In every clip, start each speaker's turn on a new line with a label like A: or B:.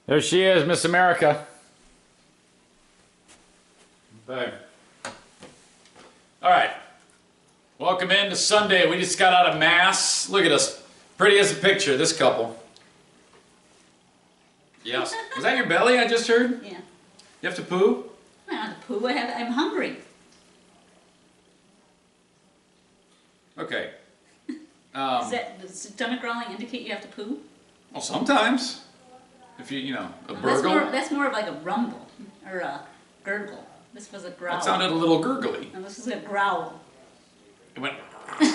A: There she is, Miss America. Okay. All right. Welcome into Sunday. We just got out of Mass. Look at us. Pretty as a picture, this couple. Yes. Was that your belly I just heard?
B: Yeah.
A: You have to poo?
B: I don't have to poo. I'm hungry.
A: Okay.
B: Does stomach growling indicate you have to poo?
A: Well, sometimes. If you know, a
B: No,
A: burgle.
B: that's more of like a rumble or a gurgle. This was a growl.
A: That sounded a little gurgly.
B: No, this is a growl.
A: It went.
B: No,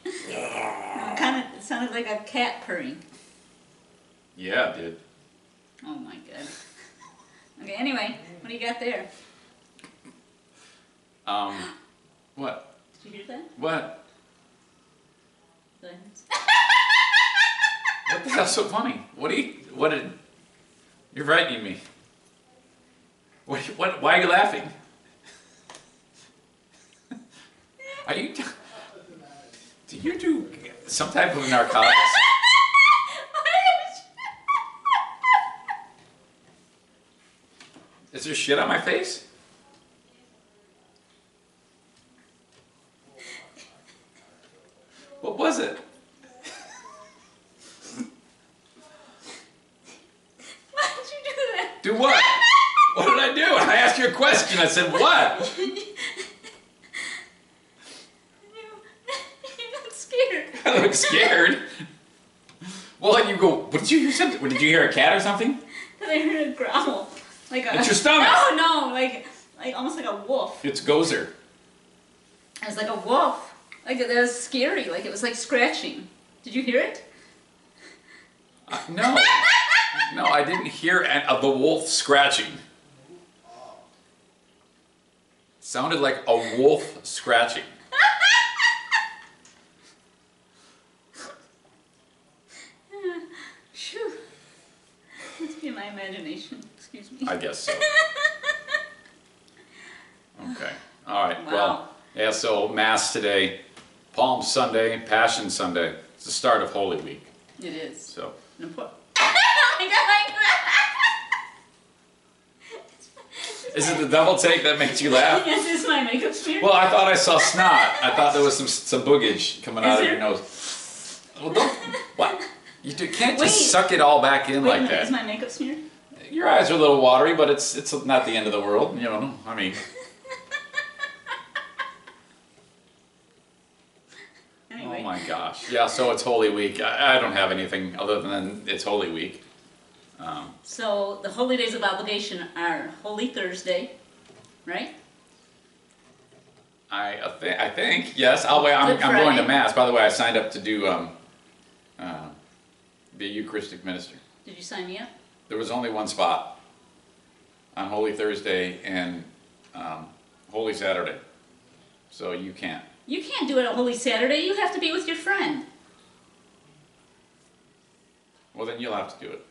B: it sounded like a cat purring.
A: Yeah, it did.
B: Oh my god. Okay, anyway, what do you got there?
A: What?
B: Did you hear that?
A: What?
B: Silence.
A: What the hell's so funny? You're frightening me. Why are you laughing? Do you do some type of narcotics? Is there shit on my face? What was it?
B: Why did you do that?
A: Do what? What did I do? I asked you a question. I said what?
B: You look scared.
A: I look scared. Well, then you go, what did you hear something? Did you hear a cat or something?
B: Because I heard a growl. Like a,
A: It's your stomach.
B: No, like almost like a wolf.
A: It's Gozer.
B: It was like a wolf. Like that was scary. Like it was like scratching. Did you hear it?
A: No. No, I didn't hear the wolf scratching. Sounded like a wolf scratching.
B: Phew. Must be my imagination. Excuse me.
A: I guess so. Okay. All right.
B: Wow.
A: Well, yeah, so Mass today, Palm Sunday, Passion Sunday. It's the start of Holy Week.
B: It is.
A: So. Is it the double take that makes you laugh?
B: Yes, it's my makeup smear.
A: Well, I thought I saw snot. I thought there was some boogage coming out of your nose. Well, don't. What? Can't just suck it all back in like that.
B: Is my makeup smear?
A: Your eyes are a little watery, but it's not the end of the world. You know, I mean.
B: Anyway.
A: Oh my gosh. Yeah, so it's Holy Week. I don't have anything other than it's Holy Week.
B: So the holy days of obligation are Holy Thursday, right?
A: I think yes. I'm going to
B: Friday.
A: Mass. By the way, I signed up to do be a Eucharistic minister.
B: Did you sign me up?
A: There was only one spot on Holy Thursday and Holy Saturday, so you can't.
B: You can't do it on Holy Saturday. You have to be with your friend.
A: Well, then you'll have to do it.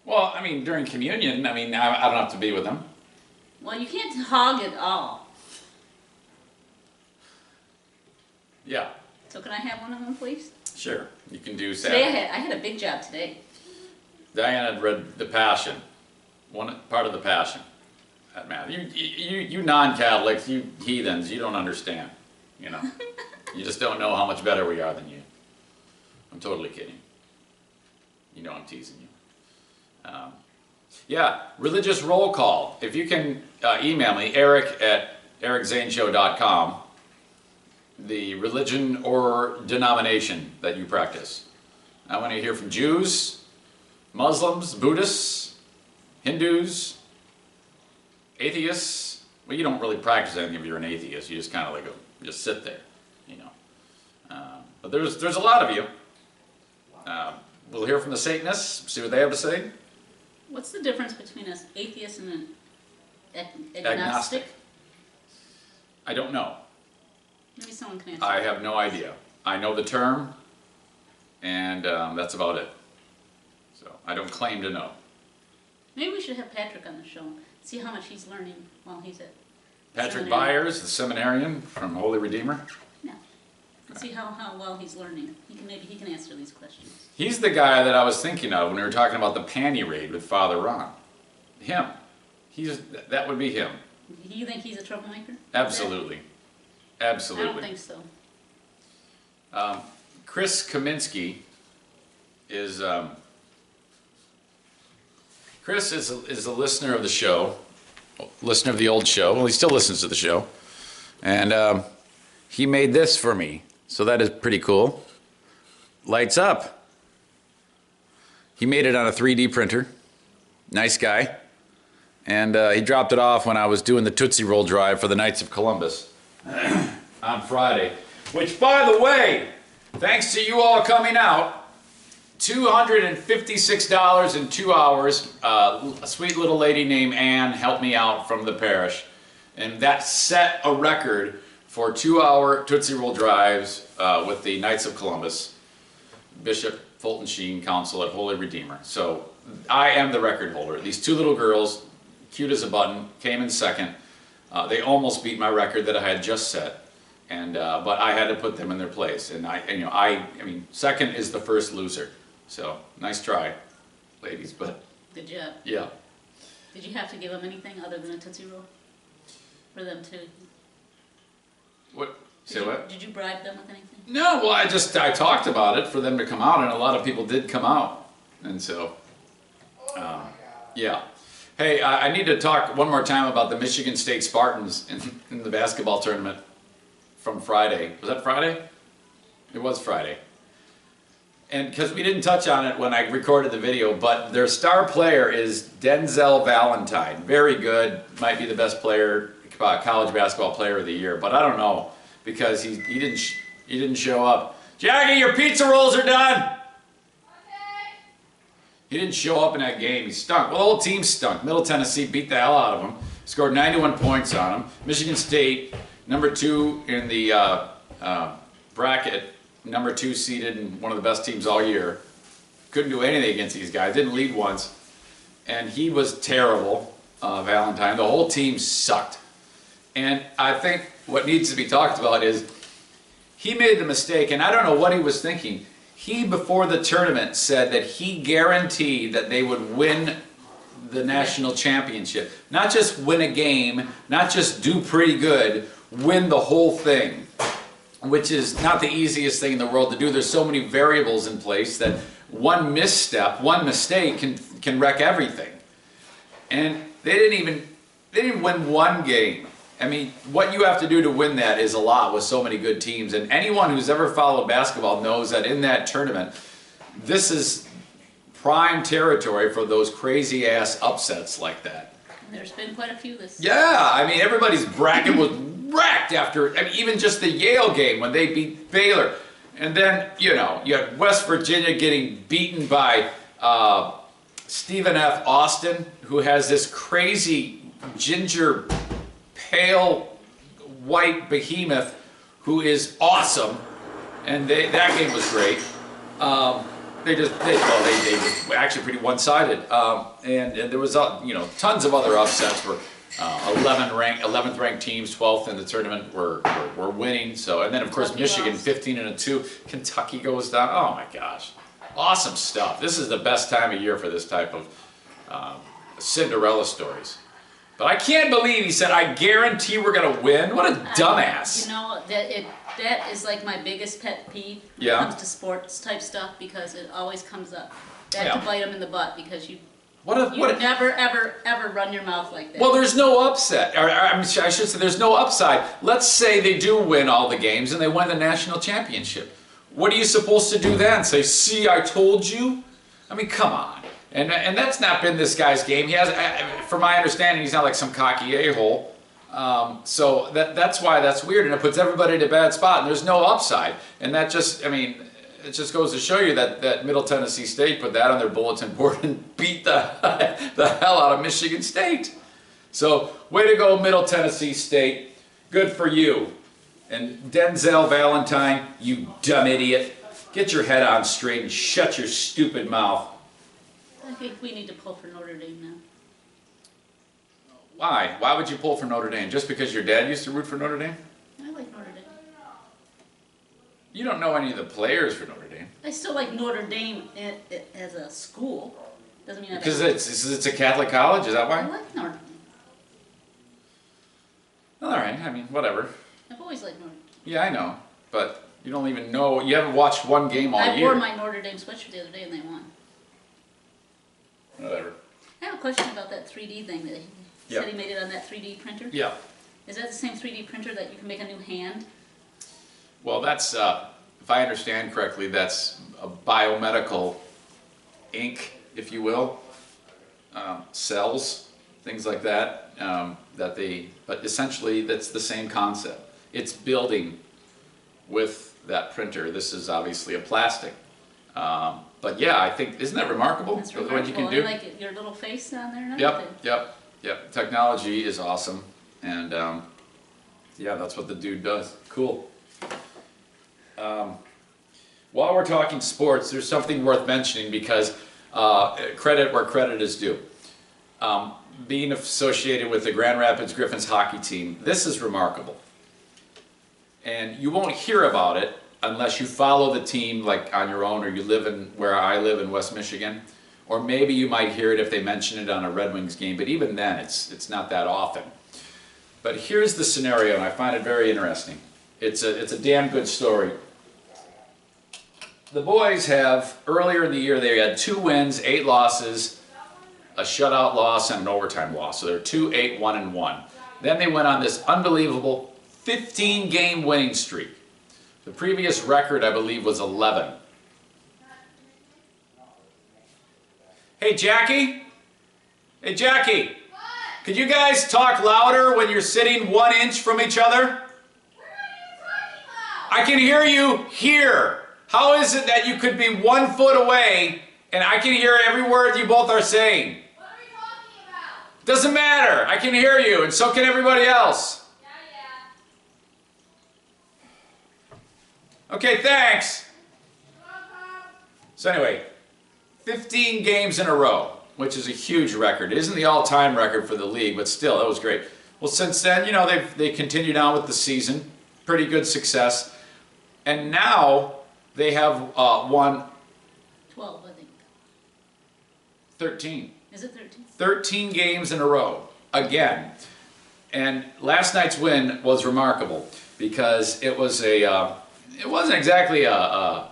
A: Well, I mean, during communion, I don't have to be with them.
B: Well, you can't hog it all.
A: Yeah.
B: So can I have one of them, please?
A: Sure. You can do Saturday.
B: Today I had a big job today.
A: Diana had read the Passion, one part of the Passion at Mass. You non-Catholics, you heathens, you don't understand. You know, you just don't know how much better we are than you. I'm totally kidding. You know I'm teasing you. Yeah, religious roll call. If you can email me, Eric at ericzaneshow.com, the religion or denomination that you practice. I want to hear from Jews, Muslims, Buddhists, Hindus, atheists. Well, you don't really practice anything if you're an atheist. You just kind of like just sit there, you know. But there's a lot of you. We'll hear from the Satanists, see what they have to say.
B: What's the difference between an atheist and an agnostic?
A: Agnostic. I don't know.
B: Maybe someone can answer.
A: I have no idea. I know the term, and that's about it. So I don't claim to know.
B: Maybe we should have Patrick on the show. See how much he's learning while he's at
A: Patrick
B: seminary.
A: Byers, the seminarian from Holy Redeemer.
B: No. Let's see how well he's learning. Maybe he can answer these questions.
A: He's the guy that I was thinking of when we were talking about the panty raid with Father Ron. Him. That would be him.
B: Do you think he's a troublemaker?
A: Absolutely. Absolutely.
B: I don't think so.
A: Chris Kaminsky is Chris is a listener of the show, listener of the old show. Well, he still listens to the show, and he made this for me, so that is pretty cool. Lights up. He made it on a 3D printer. Nice guy, and he dropped it off when I was doing the Tootsie Roll drive for the Knights of Columbus on Friday. Which, by the way, thanks to you all coming out, $256 in 2 hours. A sweet little lady named Ann helped me out from the parish, and that set a record for 2-hour Tootsie Roll drives with the Knights of Columbus, Bishop Fulton Sheen, Council at Holy Redeemer. So I am the record holder. These two little girls, cute as a button, came in second. They almost beat my record that I had just set. And but I had to put them in their place, and I mean, second is the first loser. So nice try, ladies. But
B: good job.
A: Yeah.
B: Did you have to give them anything other than a Tootsie Roll for them to?
A: What? Say what?
B: Did you bribe them with anything?
A: No. Well, I talked about it for them to come out, and a lot of people did come out, and so yeah. Hey, I need to talk one more time about the Michigan State Spartans in the basketball tournament from Friday. Was that Friday? It was Friday. And because we didn't touch on it when I recorded the video, but their star player is Denzel Valentine. Very good. Might be the best player, college basketball player of the year. But I don't know, because he didn't show up. Jackie, your pizza rolls are done! Okay. He didn't show up in that game. He stunk. Well, the whole team stunk. Middle Tennessee beat the hell out of him. Scored 91 points on him. Michigan State, number 2 in the bracket, number 2 seeded and one of the best teams all year. Couldn't do anything against these guys. Didn't lead once. And he was terrible, Valentine. The whole team sucked. And I think what needs to be talked about is he made the mistake, and I don't know what he was thinking. He, before the tournament, said that he guaranteed that they would win the national championship. Not just win a game, not just do pretty good, win the whole thing, which is not the easiest thing in the world to do. There's so many variables in place that one misstep, one mistake can wreck everything. And they didn't win one game. I mean, what you have to do to win that is a lot with so many good teams. And anyone who's ever followed basketball knows that in that tournament, this is prime territory for those crazy ass upsets like that.
B: There's been quite a few this.
A: Yeah, I mean, everybody's bracket was wrecked after, I mean, even just the Yale game when they beat Baylor. And then, you had West Virginia getting beaten by Stephen F. Austin, who has this crazy ginger, pale, white behemoth who is awesome. And that game was great. They were actually pretty one-sided. And there was, tons of other upsets where 11th ranked teams, 12th in the tournament were winning. So, and then of course Michigan 15-2. Kentucky goes down. Oh my gosh, awesome stuff. This is the best time of year for this type of Cinderella stories. But I can't believe he said, "I guarantee we're gonna win." What a dumbass!
B: That is like my biggest pet peeve when it comes to sports type stuff, because it always comes up. That to bite them in the butt, because you never ever run your mouth like that.
A: Well, there's no upset. I should say there's no upside. Let's say they do win all the games and they win the national championship. What are you supposed to do then? Say, "See, I told you"? I mean, come on. And that's not been this guy's game. He has, from my understanding, he's not like some cocky a-hole. So that's why that's weird, and it puts everybody in a bad spot, and there's no upside. And that just, I mean, it just goes to show you that Middle Tennessee State put that on their bulletin board and beat the hell out of Michigan State. So, way to go, Middle Tennessee State. Good for you. And Denzel Valentine, you dumb idiot. Get your head on straight and shut your stupid mouth.
B: I think we need to pull for Notre Dame now.
A: Why? Why would you pull for Notre Dame? Just because your dad used to root for Notre Dame?
B: I like Notre Dame.
A: You don't know any of the players for Notre Dame.
B: I still like Notre Dame as a school. Doesn't mean
A: because it's a Catholic college. Is that why?
B: I like Notre Dame.
A: All right. I mean, whatever.
B: I've always liked Notre Dame.
A: Yeah, I know, but you don't even know. You haven't watched one game all year.
B: I wore my Notre Dame sweatshirt the other day and they won.
A: Whatever.
B: I have a question about that 3D thing that he said he made it on that 3D printer.
A: Yeah.
B: Is that the same 3D printer that you can make a new hand?
A: Well, that's, if I understand correctly, that's a biomedical ink, if you will, cells, things like that, but essentially that's the same concept. It's building with that printer. This is obviously a plastic. But yeah, I think, isn't that remarkable?
B: That's remarkable. What you can do? And like your little face on there and everything.
A: Yep. Technology is awesome. And yeah, that's what the dude does. Cool. While we're talking sports, there's something worth mentioning because credit where credit is due. Being associated with the Grand Rapids Griffins hockey team, this is remarkable. And you won't hear about it unless you follow the team like on your own, or you live in where I live in West Michigan, or maybe you might hear it if they mention it on a Red Wings game, but even then it's not that often. But here's the scenario, and I find it very interesting. It's a damn good story. The boys have, earlier in the year, they had 2 wins, 8 losses, a shutout loss, and an overtime loss. So they're 2-8-1-1. Then they went on this unbelievable 15-game winning streak. The previous record, I believe, was 11. Hey, Jackie? Hey, Jackie? What? Could you guys talk louder when you're sitting 1 inch from each other?
C: What are you talking about?
A: I can hear you here. How is it that you could be 1 foot away and I can hear every word you both are saying?
C: What are we talking about?
A: Doesn't matter. I can hear you, and so can everybody else.
C: Yeah.
A: Okay, thanks. So anyway, 15 games in a row, which is a huge record. It isn't the all-time record for the league, but still, that was great. Well, since then, you know, they continued on with the season. Pretty good success. And now they have won
B: 12, I think.
A: 13.
B: Is it 13?
A: 13 games in a row, again. And last night's win was remarkable because it was it wasn't exactly a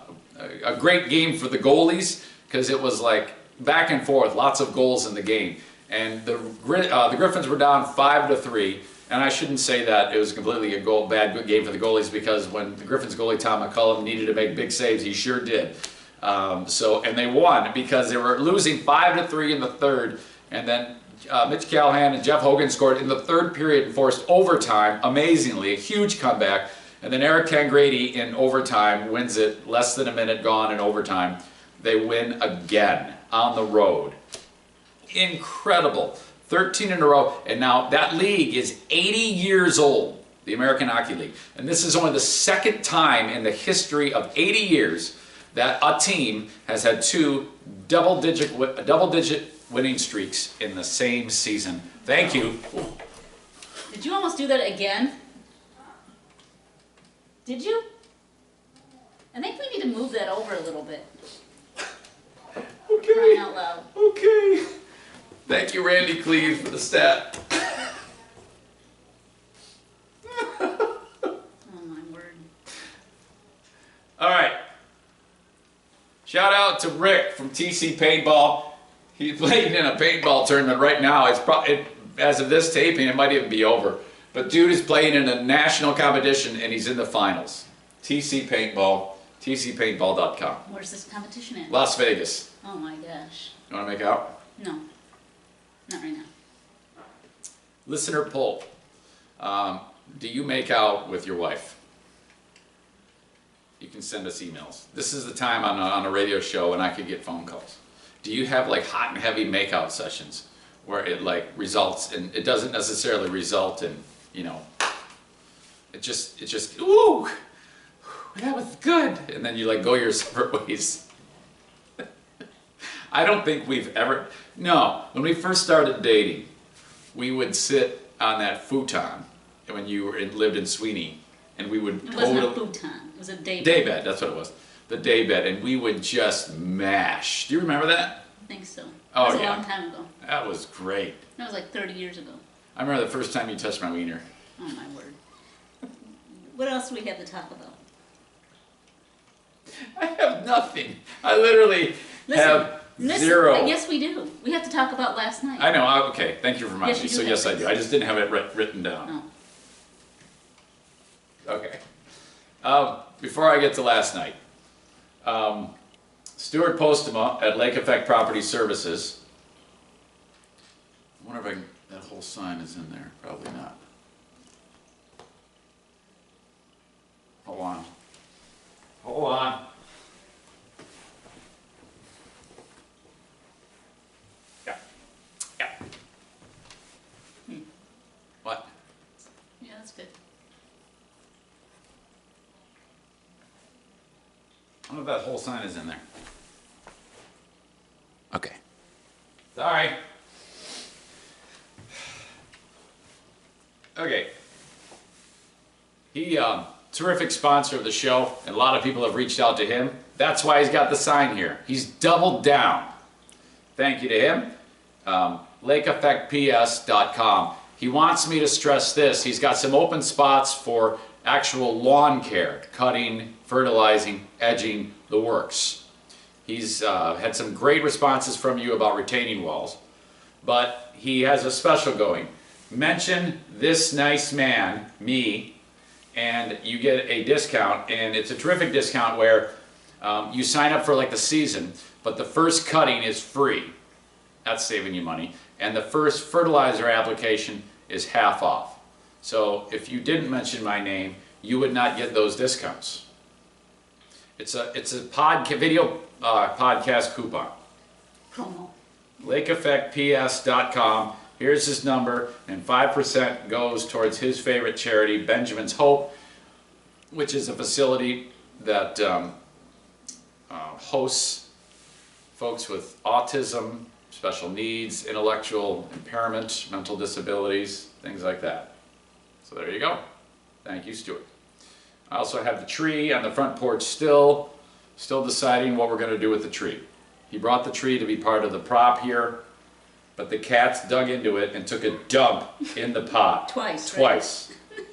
A: great game for the goalies because it was like back and forth, lots of goals in the game. And the Griffins were down 5-3. And I shouldn't say that it was completely bad game for the goalies because when the Griffins goalie Tom McCullum needed to make big saves, he sure did. And they won because they were losing 5-3 in the third, and then Mitch Callahan and Jeff Hogan scored in the third period and forced overtime, amazingly, a huge comeback. And then Eric Tangradi in overtime wins it, less than a minute gone in overtime. They win again on the road. Incredible. 13 in a row, and now that league is 80 years old, the American Hockey League. And this is only the second time in the history of 80 years that a team has had 2 double-digit winning streaks in the same season. Thank you.
B: Did you almost do that again? Did you? I think we need to move that over a little bit.
A: Okay.
B: Crying out loud.
A: Okay. Thank you, Randy Cleve, for the stat.
B: Oh, my word.
A: All right. Shout out to Rick from TC Paintball. He's playing in a paintball tournament right now. It's probably, as of this taping, it might even be over. But dude is playing in a national competition, and he's in the finals. TC Paintball, tcpaintball.com.
B: Where's this competition at?
A: Las Vegas.
B: Oh, my gosh.
A: You want to make out?
B: No. Not right now.
A: Listener poll. Do you make out with your wife? You can send us emails. This is the time on a radio show when I could get phone calls. Do you have like hot and heavy makeout sessions where it like results in, it doesn't necessarily result in, you know, it just, ooh, that was good. And then you like go your separate ways. I don't think we've ever, no, when we first started dating, we would sit on that futon when you lived in Sweeney, and we would
B: It wasn't a futon, it was a day bed.
A: Day bed, that's what it was. The day bed, and we would just mash. Do you remember that?
B: I think so.
A: Oh,
B: That was
A: yeah.
B: a long time ago.
A: That was great.
B: That was like 30 years ago.
A: I remember the first time you touched my wiener.
B: Oh my word. What else do we have to talk about?
A: I have nothing. I literally have zero.
B: Yes, we do. We have to talk about last night.
A: I know. Okay, thank you for reminding me.
B: Yes, you
A: So
B: do
A: yes,
B: have
A: I do. I just didn't have it written down.
B: No.
A: Okay. Before I get to last night, Stuart Postema at Lake Effect Property Services. I wonder if that whole sign is in there. Probably not. Hold on. Hold on. Yeah. Yeah. What?
B: Yeah, that's good.
A: I wonder if that whole sign is in there. Okay. Sorry. Okay. He, terrific sponsor of the show, and a lot of people have reached out to him. That's why he's got the sign here. He's doubled down. Thank you to him. LakeEffectPS.com. He wants me to stress this. He's got some open spots for actual lawn care, cutting, fertilizing, edging, the works. He's had some great responses from you about retaining walls, but he has a special going. Mention this nice man, me, and you get a discount, and it's a terrific discount where you sign up for like the season, but the first cutting is free. That's saving you money. And the first fertilizer application is half off. So if you didn't mention my name, you would not get those discounts. It's a video podcast coupon.
B: Promo.
A: LakeEffectPS.com. Here's his number, and 5% goes towards his favorite charity, Benjamin's Hope, which is a facility that hosts folks with autism, special needs, intellectual impairment, mental disabilities, things like that. So there you go. Thank you, Stuart. I also have the tree on the front porch still deciding what we're going to do with the tree. He brought the tree to be part of the prop here, but the cats dug into it and took a dump in the pot.
B: Twice.
A: Twice.
B: Right?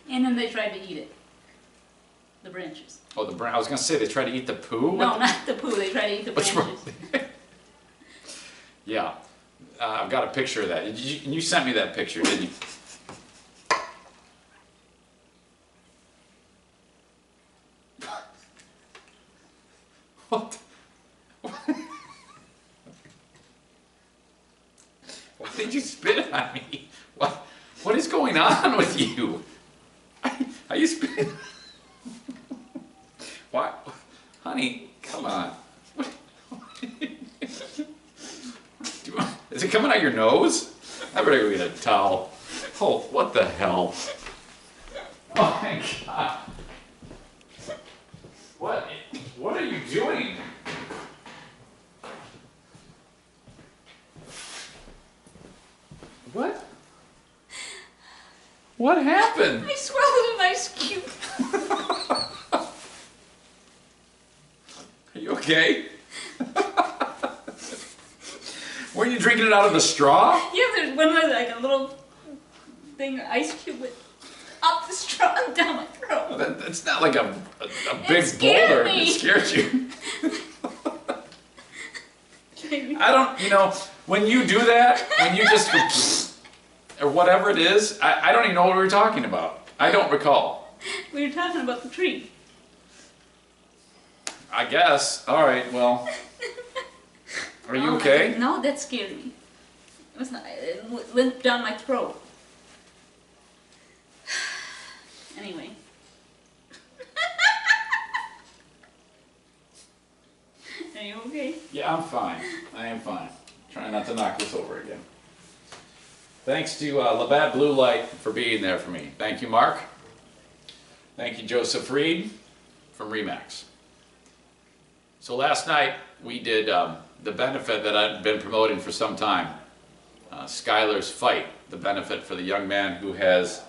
B: And then they tried to eat it. The branches.
A: Oh, I was going to say they tried to eat the poo?
B: No, not the poo. They tried to eat the
A: What's
B: branches.
A: wrong? Yeah. I've got a picture of that. You sent me that picture, didn't you? What? Why did you spit on me? What is going on with you? Are you spitting? Why? Honey, come on. Is it coming out your nose? I better go get a towel. Oh, what the hell? Oh my God. What are you doing? What? What happened?
B: I swallowed an ice cube.
A: Are you okay? Were you drinking it out of the straw?
B: Yeah, there's one of like a little thing, ice cube with up the straw and down my throat.
A: That's not like a big
B: scared
A: boulder.
B: me.
A: It scared you. I don't, when you do that, when you just go, or whatever it is, I don't even know what we were talking about. I don't recall.
B: We were talking about the tree.
A: I guess. All right, well. Are you okay?
B: No, that scared me. It went down my throat. Anyway. Are you okay?
A: Yeah, I'm fine. I am fine. Trying not to knock this over again. Thanks to Labatt Blue Light for being there for me. Thank you, Mark. Thank you, Joseph Reed from Remax. So last night we did the benefit that I've been promoting for some time. Skylar's Fight, the benefit for the young man who has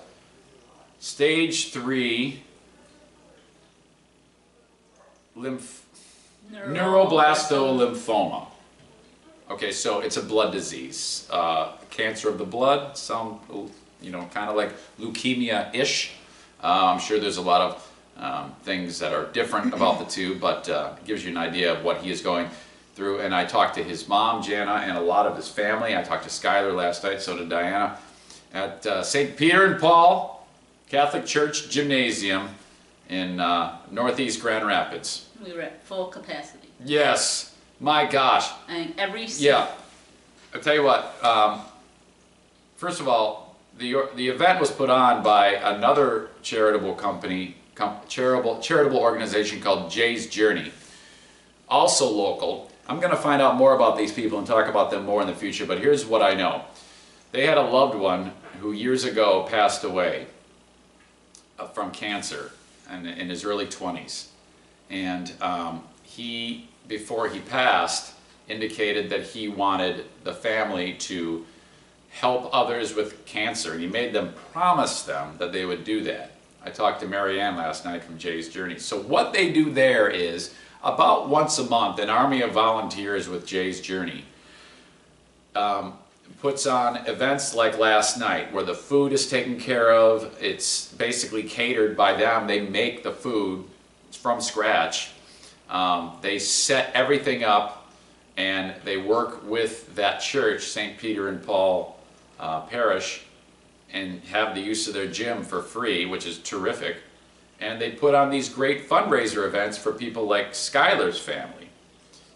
A: stage 3 neuroblastolymphoma. Okay, so it's a blood disease, cancer of the blood. Some, kind of like leukemia-ish. I'm sure there's a lot of things that are different about the two, but it gives you an idea of what he is going through. And I talked to his mom, Jana, and a lot of his family. I talked to Skylar last night, so did Diana, at St. Peter and Paul Catholic Church Gymnasium in Northeast Grand Rapids.
B: We were at full capacity.
A: Yes, my gosh.
B: And every
A: yeah, I'll tell you what. First of all, the event was put on by another charitable company, charitable organization called Jay's Journey, also local. I'm going to find out more about these people and talk about them more in the future, but here's what I know. They had a loved one who years ago passed away from cancer in his early 20s. And he, before he passed, indicated that he wanted the family to help others with cancer. And he made them promise them that they would do that. I talked to Marianne last night from Jay's Journey. So what they do there is, about once a month, an army of volunteers with Jay's Journey puts on events like last night, where the food is taken care of. It's basically catered by them. They make the food from scratch. They set everything up, and they work with that church, St. Peter and Paul Parish, and have the use of their gym for free, which is terrific. And they put on these great fundraiser events for people like Skylar's family.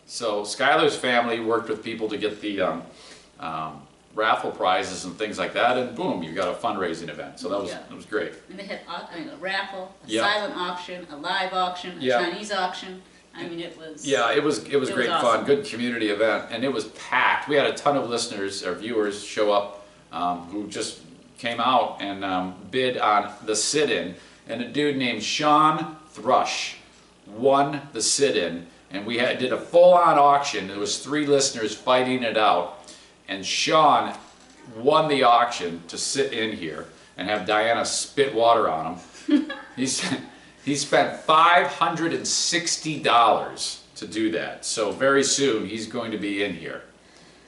A: So Skylar's family worked with people to get the raffle prizes and things like that, and boom, you got a fundraising event. So that was great.
B: And they had a raffle, a silent auction, a live auction, a Chinese auction. I mean, it was... Yeah, it was great
A: awesome.
B: Fun,
A: good community event, and it was packed. We had a ton of listeners or viewers show up who just came out and bid on the sit-in, and a dude named Sean Thrush won the sit-in, and we did a full-on auction. There was 3 listeners fighting it out, and Sean won the auction to sit in here and have Diana spit water on him. He spent $560 to do that. So very soon he's going to be in here.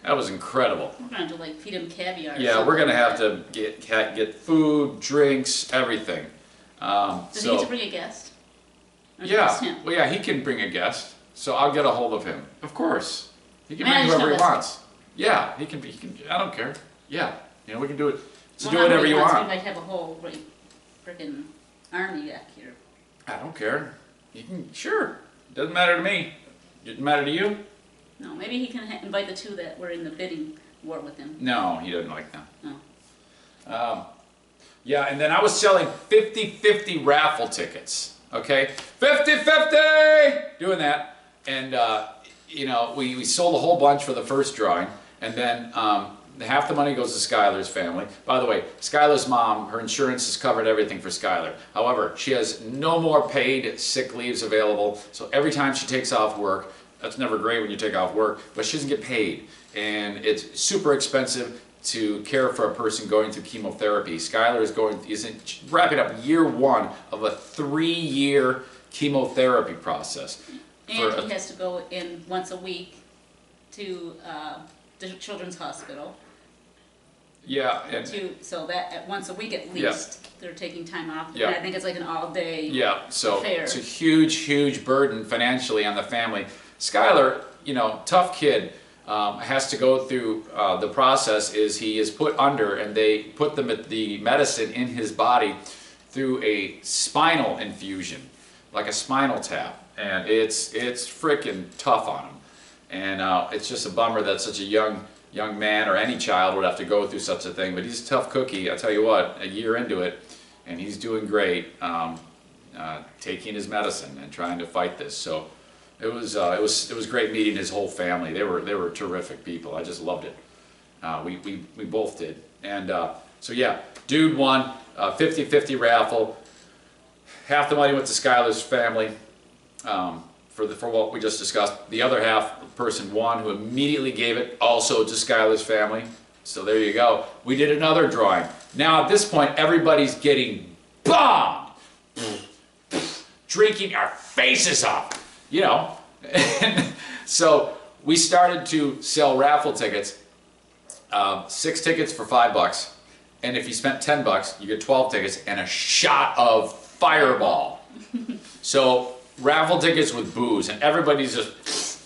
A: That was incredible.
B: We're going to feed him caviar.
A: Yeah, we're going to have to get food, drinks, everything.
B: Does he need to bring a guest?
A: Yeah, well, yeah, he can bring a guest. So I'll get a hold of him. Of course, he can bring whoever he wants. Yeah, he can. I don't care. Yeah, we can do it. So do whatever you want.
B: We might have a whole freaking army back here.
A: I don't care. You can, sure. Doesn't matter to me. Doesn't matter to you?
B: No, maybe he can invite the 2 that were in the bidding war with him.
A: No, he doesn't like them.
B: No.
A: Yeah, and then I was selling 50-50 raffle tickets. Okay, 50-50, doing that, and we sold a whole bunch for the first drawing, and then half the money goes to Skylar's family. By the way, Skylar's mom, her insurance has covered everything for Skylar. However, she has no more paid sick leaves available, so every time she takes off work, that's never great when you take off work, but she doesn't get paid, and it's super expensive to care for a person going through chemotherapy. Skylar is wrapping up year 1 of a 3-year chemotherapy process.
B: And he has to go in once a week to the Children's Hospital.
A: Yeah.
B: So that once a week at least, they're taking time off.
A: Yeah.
B: And I think it's like an all-day
A: so
B: affair.
A: It's a huge burden financially on the family. Skylar, tough kid, has to go through the process. He is put under, and they put the medicine in his body through a spinal infusion, like a spinal tap, and it's freaking tough on him. And it's just a bummer that such a young man or any child would have to go through such a thing. But he's a tough cookie. I tell you what, a year into it, and he's doing great, taking his medicine and trying to fight this. So. It was great meeting his whole family. They were terrific people. I just loved it. We both did. And so yeah, dude won 50-50 raffle. Half the money went to Skylar's family for what we just discussed. The other half, the person won who immediately gave it also to Skylar's family. So there you go. We did another drawing. Now at this point, everybody's getting bombed. Drinking our faces off, you know. And so we started to sell raffle tickets, 6 tickets for $5. And if you spent $10, you get 12 tickets and a shot of Fireball. So raffle tickets with booze, and everybody's just,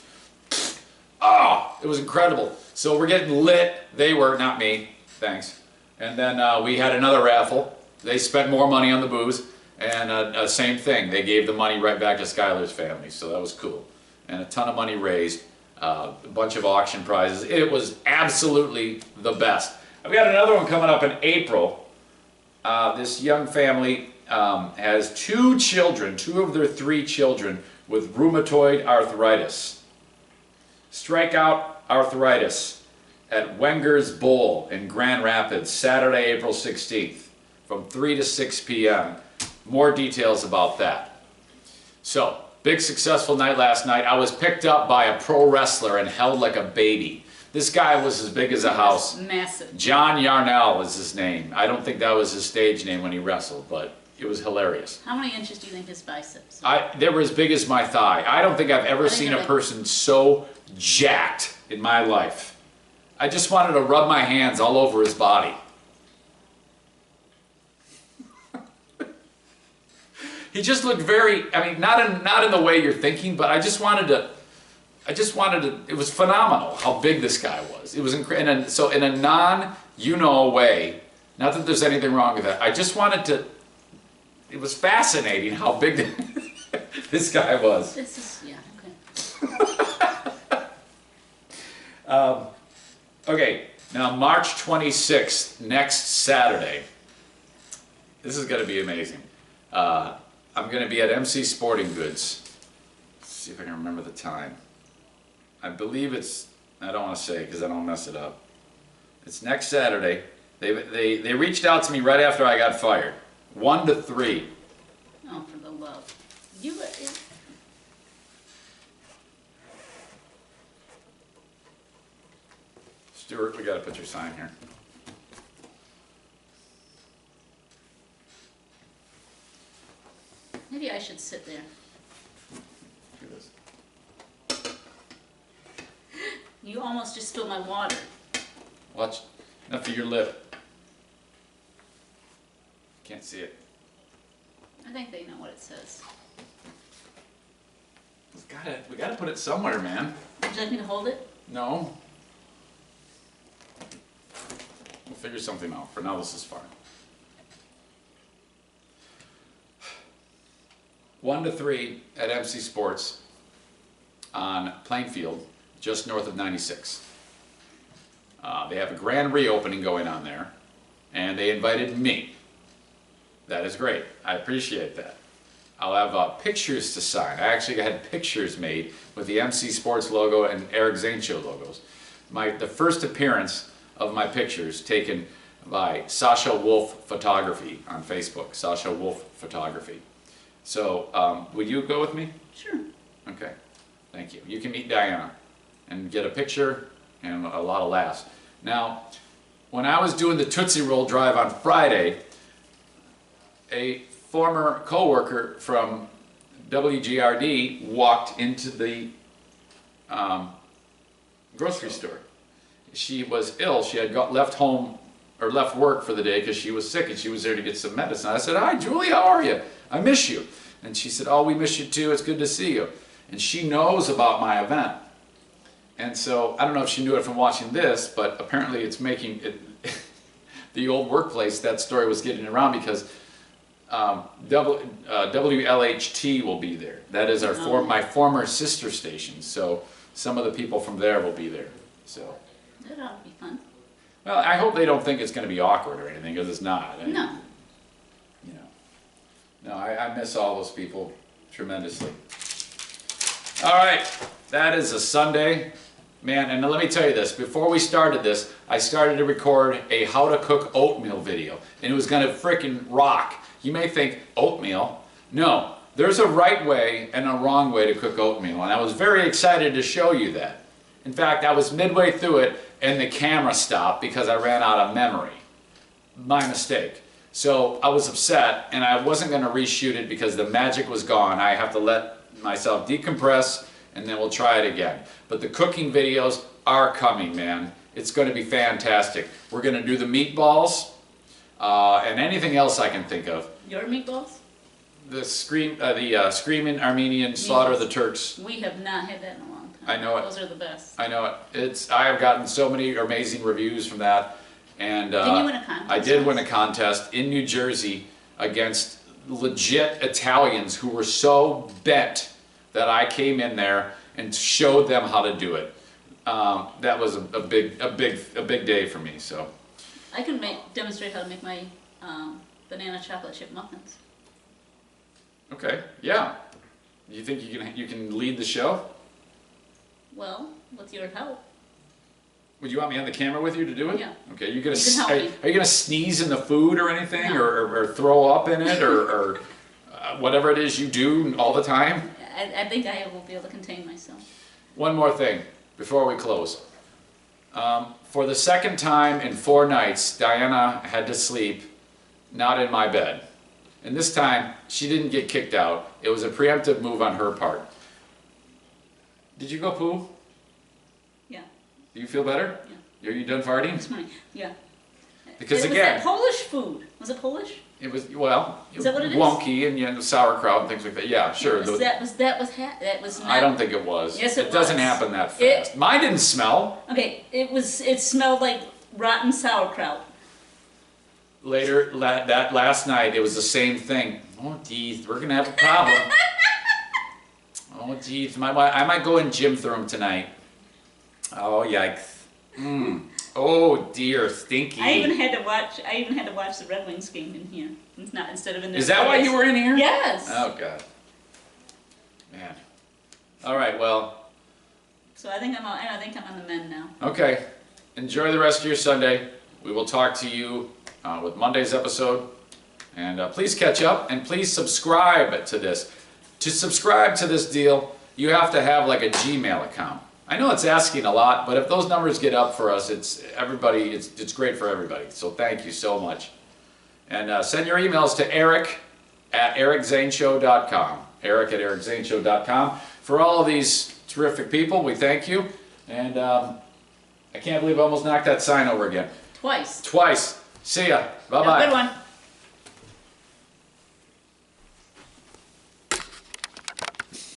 A: oh, it was incredible. So we're getting lit. They were, not me, thanks. And then we had another raffle. They spent more money on the booze, and same thing. They gave the money right back to Skylar's family, so that was cool. And a ton of money raised, a bunch of auction prizes. It was absolutely the best. I've got another one coming up in April. This young family has 2 children, 2 of their 3 children with rheumatoid arthritis. Strikeout arthritis at Wenger's Bowl in Grand Rapids, Saturday, April 16th, from 3 to 6 p.m. More details about that. So, big successful night last night. I was picked up by a pro wrestler and held like a baby. This guy was as big as a house.
B: Massive.
A: John Yarnell was his name. I don't think that was his stage name when he wrestled, but it was hilarious.
B: How many inches do you think his biceps?
A: They were as big as my thigh. I don't think I've ever seen a person so jacked in my life. I just wanted to rub my hands all over his body. He just looked very, I mean, not in the way you're thinking, but I just wanted to, it was phenomenal how big this guy was. It was incredible. So in a non-you-know way, not that there's anything wrong with that, I just wanted to, it was fascinating how big this guy was.
B: This is, yeah, okay.
A: Okay, now March 26th, next Saturday, this is going to be amazing. I'm going to be at MC Sporting Goods. Let's see if I can remember the time. I believe it's, I don't want to say because I don't mess it up. It's next Saturday. They reached out to me right after I got fired. 1 to 3.
B: Oh, for the love.
A: Stuart, we got to put your sign here.
B: Maybe I should sit there.
A: Look at this.
B: You almost just spilled my water.
A: Watch. Enough of your lip. Can't see it.
B: I think they know what it says.
A: We gotta put it somewhere, man.
B: Would you like me to hold it?
A: No. We'll figure something out. For now, this is fine. 1 to 3 at MC Sports on Plainfield, just north of 96. They have a grand reopening going on there, and they invited me. That is great. I appreciate that. I'll have pictures to sign. I actually had pictures made with the MC Sports logo and Eric Zane Show logos. The first appearance of my pictures taken by Sasha Wolf Photography on Facebook. Sasha Wolf Photography. So, would you go with me?
B: Sure.
A: Okay. Thank you. You can meet Diana and get a picture and a lot of laughs. Now, when I was doing the Tootsie Roll drive on Friday, a former co-worker from WGRD walked into the grocery store. She was ill. She had left home or left work for the day because she was sick and she was there to get some medicine. I said, "Hi, Julie, how are you? I miss you." And she said, "Oh, we miss you too. It's good to see you." And she knows about my event. And so, I don't know if she knew it from watching this, but apparently it's making it, the old workplace, that story was getting around because WLHT will be there. That is my former sister station. So some of the people from there will be there. So
B: That ought to be fun.
A: well, I hope they don't think it's going to be awkward or anything, because it's not.
B: No.
A: You know. No, I miss all those people tremendously. All right, that is a Sunday. Man, and let me tell you this, before we started this, I started to record a how to cook oatmeal video, and it was going to frickin' rock. You may think, oatmeal? No, there's a right way and a wrong way to cook oatmeal, and I was very excited to show you that. In fact, I was midway through it, and the camera stopped because I ran out of memory. My mistake. So I was upset, and I wasn't going to reshoot it because the magic was gone. I have to let myself decompress, and then we'll try it again. But the cooking videos are coming, man. It's going to be fantastic. We're going to do the meatballs and anything else I can think of.
B: Your meatballs?
A: The Screaming Armenian Slaughter of the Turks.
B: We have not had that in a long time.
A: I know it.
B: Those are the best.
A: I know it. I have gotten so many amazing reviews from that. And
B: did you win a contest?
A: I did win a contest in New Jersey against legit Italians who were so bent that I came in there and showed them how to do it. That was a big day for me. So
B: I can demonstrate how to make my banana chocolate chip muffins.
A: Okay, yeah. You think you can lead the show?
B: Well, with your help.
A: Would you want me on the camera with you to do it?
B: Yeah.
A: Okay, are you gonna sneeze in the food or anything,
B: No.
A: or throw up in it, or whatever it is you do all the time?
B: I think I will be able to contain myself.
A: One more thing before we close. For the second time in 4 nights, Diana had to sleep not in my bed. And this time, she didn't get kicked out. It was a preemptive move on her part. Did you go poo?
B: Yeah.
A: Do you feel better?
B: Yeah.
A: Are you done farting?
B: This morning. Yeah.
A: Because
B: it was
A: again,
B: that Polish food. Was it Polish?
A: it was, well,
B: Is that what it is?
A: wonky and sauerkraut and things like that. Yeah, sure.
B: That was not.
A: I don't think it was.
B: Yes, it
A: It doesn't
B: was.
A: happen that fast. Mine didn't smell.
B: Okay, it smelled like rotten sauerkraut.
A: Later, that last night, it was the same thing. Oh, geez, we're gonna have a problem. Oh, geez, I might go in Jim through him tonight. Oh, yikes. Oh dear, stinky.
B: I even had to watch the Red Wings game in here. It's not instead of in there.
A: Is that why you were in here?
B: Yes.
A: Oh God. Man. All right. Well.
B: So I think I'm on the mend now.
A: Okay. Enjoy the rest of your Sunday. We will talk to you with Monday's episode. And please catch up and please subscribe to this. To subscribe to this deal, you have to have like a Gmail account. I know it's asking a lot, but if those numbers get up for us, it's great for everybody. So thank you so much. And send your emails to Eric at ericzaneshow.com. Eric at ericzaneshow.com. For all of these terrific people, we thank you. And I can't believe I almost knocked that sign over again.
B: Twice.
A: Twice. See ya. Bye-bye.
B: Have a good one.